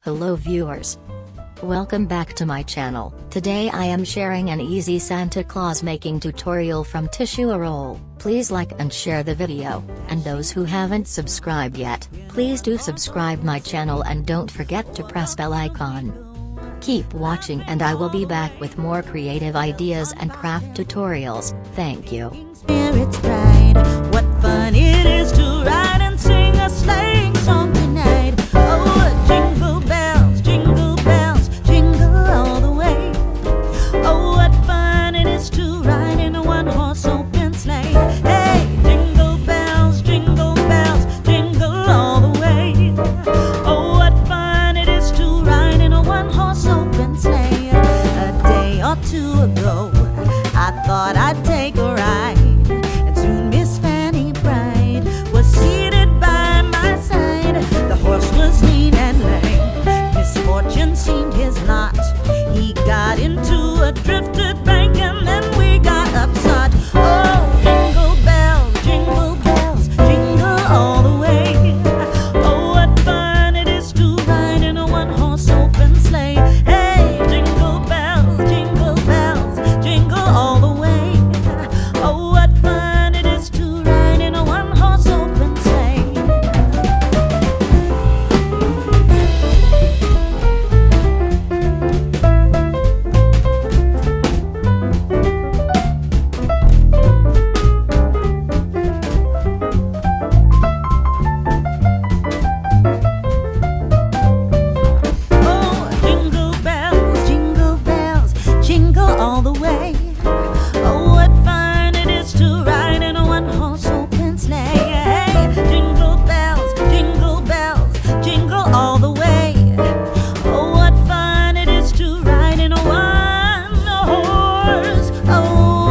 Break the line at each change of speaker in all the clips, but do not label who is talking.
Hello viewers. Welcome back to my channel. Today I am sharing an easy Santa Claus making tutorial from tissue roll. Please like and share the video, and those who haven't subscribed yet, please do subscribe my channel and don't forget to press bell icon. Keep watching and I will be back with more creative ideas and craft tutorials. Thank you.
Spirits bright, what fun it is to ride and sing a sleighing song tonight. Oh, jingle bells, jingle all the way. Oh, what fun it is to ride in a one-horse open sleigh. Hey, jingle bells, jingle all the way. Oh, what fun it is to ride in a one-horse open sleigh. A day or two ago, I thought I'd take a ride. Seemed his lot. He got into a drifted bank and then we got upset. Oh, jingle bells, jingle all the way. Oh, what fun it is to ride in a one-horse open sleigh. Hey, jingle bells, jingle all the way. Oh, what fun it is to ride in a one-horse open sleigh. All the way. Oh, what fun it is to ride in a one-horse open sleigh. Hey, jingle bells, jingle all the way. Oh, what fun it is to ride in a one-horse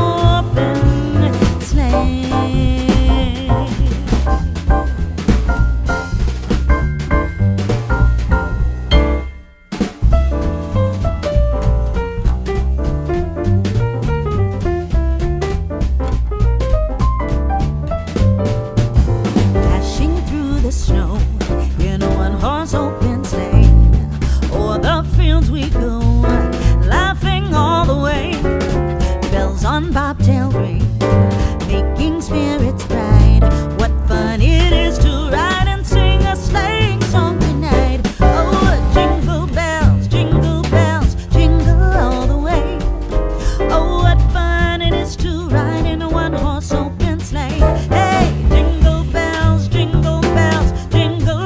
open sleigh. Snow in a one-horse open sleigh. O'er the fields we go, laughing all the way. Bells on bobtail ring, making spirits bright. What fun it is to ride and sing a sleighing song tonight. Oh, jingle bells, jingle all the way. Oh, what fun it is to ride in a one-horse open sleigh. Hey, jingle bells, jingle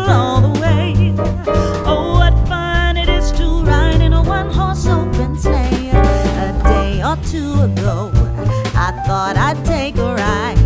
all the way. Oh, what fun it is to ride in a one-horse open sleigh. A day or two ago, I thought I'd take a ride.